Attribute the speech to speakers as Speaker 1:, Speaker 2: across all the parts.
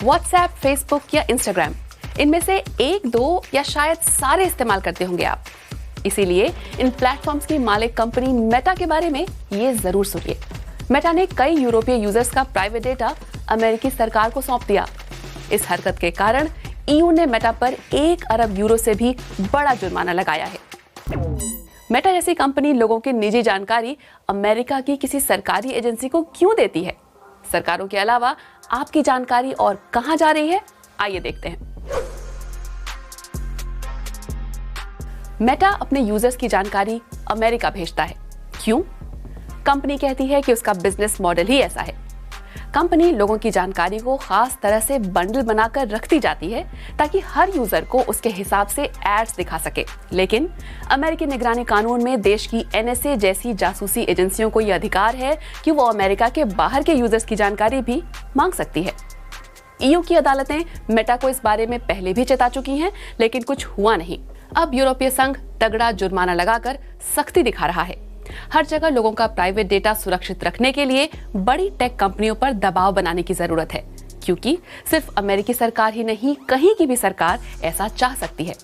Speaker 1: WhatsApp, Facebook या Instagram, इनमें से एक, दो या शायद सारे इस्तेमाल करते होंगे आप। इसीलिए इन प्लेटफॉर्म्स की मालिक कंपनी मेटा के बारे में ये जरूर सुनिए। मेटा ने कई यूरोपीय यूजर्स का प्राइवेट डेटा अमेरिकी सरकार को सौंप दिया। इस हरकत के कारण ईयू ने मेटा पर 1 अरब यूरो से भी बड़ा जुर्माना लगाया है। मेटा जैसी कंपनी लोगों की निजी जानकारी अमेरिका की किसी सरकारी एजेंसी को क्यों देती है? सरकारों के अलावा आपकी जानकारी और कहां जा रही है, आइए देखते हैं। मेटा अपने यूजर्स की जानकारी अमेरिका भेजता है। क्यों? कंपनी कहती है कि उसका बिजनेस मॉडल ही ऐसा है। कंपनी लोगों की जानकारी को खास तरह से बंडल बनाकर रखती जाती है ताकि हर यूजर को उसके हिसाब से एड्स दिखा सके। लेकिन अमेरिकी निगरानी कानून में देश की एनएसए जैसी जासूसी एजेंसियों को यह अधिकार है कि वो अमेरिका के बाहर के यूजर्स की जानकारी भी मांग सकती है। ईयू की अदालतें मेटा को इस बारे में पहले भी चेता चुकी हैं, लेकिन कुछ हुआ नहीं। अब यूरोपीय संघ तगड़ा जुर्माना लगाकर सख्ती दिखा रहा है। हर जगह लोगों का प्राइवेट डेटा सुरक्षित रखने के लिए बड़ी टेक कंपनियों पर दबाव बनाने की जरूरत है, क्योंकि सिर्फ अमेरिकी सरकार ही नहीं, कहीं की भी सरकार ऐसा चाह सकती है।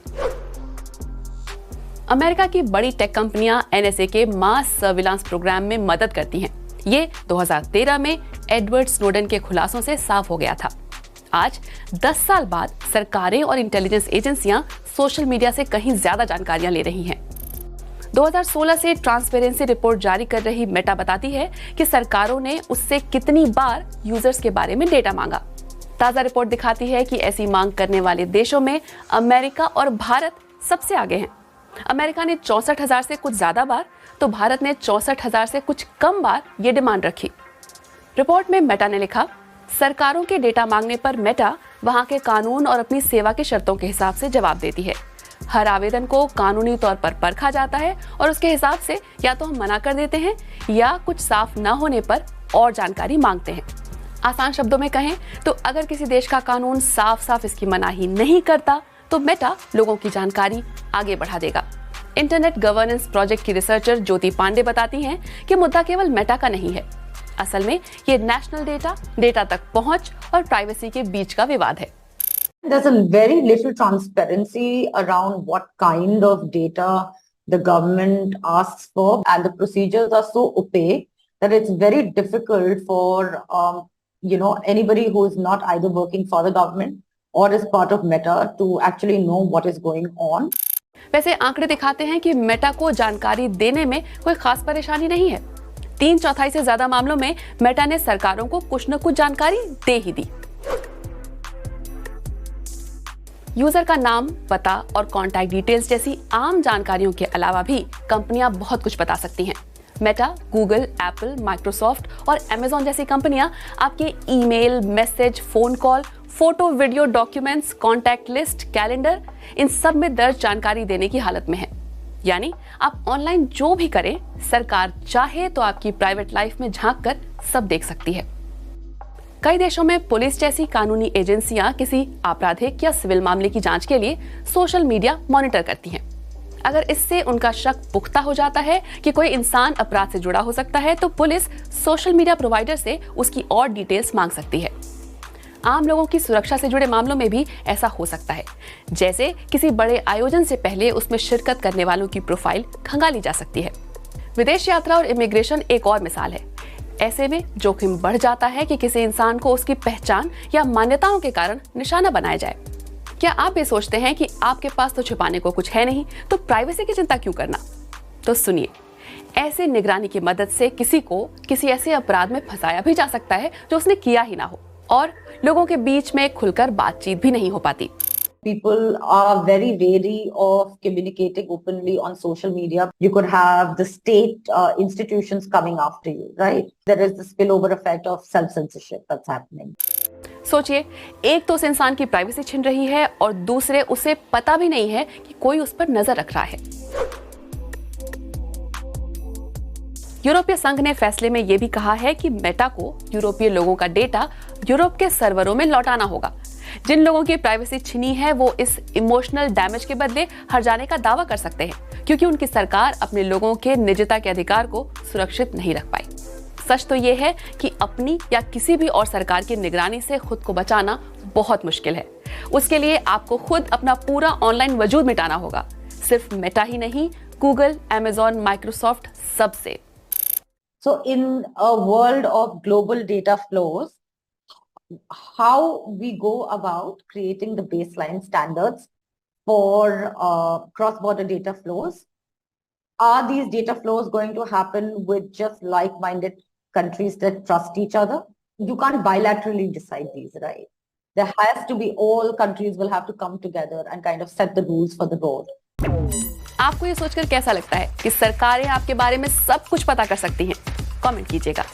Speaker 1: अमेरिका की बड़ी टेक कंपनियां एनएसए के मास सर्विलांस प्रोग्राम में मदद करती हैं। ये 2013 में एडवर्ड स्नोडेन के खुलासों से साफ हो गया था। आज 10 साल बाद सरकारें और इंटेलिजेंस एजेंसियां सोशल मीडिया से कहीं ज्यादा जानकारियां ले रही हैं। 2016 से ट्रांसपेरेंसी रिपोर्ट जारी कर रही मेटा बताती है कि सरकारों ने उससे कितनी बार यूजर्स के बारे में डेटा मांगा। ताजा रिपोर्ट दिखाती है कि ऐसी मांग करने वाले देशों में अमेरिका और भारत सबसे आगे हैं। अमेरिका ने 64,000 से कुछ ज्यादा बार, तो भारत ने 64,000 से कुछ कम बार ये डिमांड रखी। रिपोर्ट में मेटा ने लिखा, सरकारों के डेटा मांगने पर मेटा वहां के कानून और अपनी सेवा की शर्तों के हिसाब से जवाब देती है। हर आवेदन को कानूनी तौर पर परखा जाता है और उसके हिसाब से या तो हम मना कर देते हैं या कुछ साफ न होने पर और जानकारी मांगते हैं। आसान शब्दों में कहें तो अगर किसी देश का कानून साफ साफ इसकी मनाही नहीं करता तो मेटा लोगों की जानकारी आगे बढ़ा देगा। इंटरनेट गवर्नेंस प्रोजेक्ट की रिसर्चर ज्योति पांडे बताती हैं कि मुद्दा केवल मेटा का नहीं है। असल में ये नेशनल डेटा तक पहुंच और प्राइवेसी के बीच का विवाद है।
Speaker 2: There's a very little transparency around what kind of data the government asks for, and the procedures are so opaque that it's very difficult for anybody who is not either working for the government or is part of Meta to actually know what is going on.
Speaker 1: वैसे आंकड़े दिखाते हैं कि Meta को जानकारी देने में कोई खास परेशानी नहीं है। 3/4 से ज्यादा मामलों में मेटा ने सरकारों को कुछ न कुछ जानकारी दे ही दी। यूजर का नाम, पता और कॉन्टैक्ट डिटेल्स जैसी आम जानकारियों के अलावा भी कंपनियां बहुत कुछ बता सकती हैं। मेटा, गूगल, एप्पल, माइक्रोसॉफ्ट और अमेज़न जैसी कंपनियां आपके email, message, phone call, photo, video, documents, contact list, calendar, इन सब में दर्ज जानकारी देने की हालत में है। यानी आप ऑनलाइन जो भी करें, सरकार चाहे तो आपकी प्राइवेट लाइफ में झांक कर सब देख सकती है। कई देशों में पुलिस जैसी कानूनी एजेंसियां किसी आपराधिक या सिविल मामले की जांच के लिए सोशल मीडिया मॉनिटर करती हैं। अगर इससे उनका शक पुख्ता हो जाता है कि कोई इंसान अपराध से जुड़ा हो सकता है, तो पुलिस सोशल मीडिया प्रोवाइडर से उसकी और डिटेल्स मांग सकती है। आम लोगों की सुरक्षा से जुड़े मामलों में भी ऐसा हो सकता है, जैसे किसी बड़े आयोजन से पहले उसमें शिरकत करने वालों की प्रोफाइल खंगाली जा सकती है। विदेश यात्रा और इमिग्रेशन एक और मिसाल है। ऐसे में जोखिम बढ़ जाता है कि किसी इंसान को उसकी पहचान या मान्यताओं के कारण निशाना बनाया जाए। क्या आप ये सोचते हैं कि आपके पास तो छुपाने को कुछ है नहीं, तो प्राइवेसी की चिंता क्यों करना? तो सुनिए, ऐसे निगरानी की मदद से किसी को किसी ऐसे अपराध में फंसाया भी जा सकता है जो उसने किया ही ना हो, और लोगों के बीच में खुलकर बातचीत भी नहीं हो पाती।
Speaker 2: People are very wary of communicating openly on social media. You could have the state institutions coming after you, right? There is the spillover effect of self-censorship that's happening.
Speaker 1: सोचिए, एक तो उस इंसान की प्राइवेसी छिन रही है और दूसरे उसे पता भी नहीं है कि कोई उस पर नजर रख रहा है। यूरोपीय संघ ने फैसले में यह भी कहा है कि मेटा को यूरोपीय लोगों का डेटा यूरोप के सर्वरों में लौटाना होगा। जिन लोगों की प्राइवेसी छिनी है वो इस इमोशनल डैमेज के बदले हर जाने का दावा कर सकते हैं, क्योंकि उनकी सरकार अपने लोगों के निजता के अधिकार को सुरक्षित नहीं रख पाई। सच तो ये है कि अपनी या किसी भी और सरकार की निगरानी से खुद को बचाना बहुत मुश्किल है। उसके लिए आपको खुद अपना पूरा ऑनलाइन वजूद मिटाना होगा। सिर्फ मेटा ही नहीं, गूगल, अमेज़न, माइक्रोसॉफ्ट, सबसे।
Speaker 2: So in a world of global data flows, how we go about creating the baseline standards for cross-border data flows? Are these data flows going to happen with just like-minded countries that trust each other? You can't bilaterally decide these, right? There has to be, all countries will have to come together and kind of set the rules for the road.
Speaker 1: आपको ये सोचकर कैसा लगता है कि सरकारें आपके बारे में सब कुछ पता कर सकती हैं? कमेंट कीजिएगा।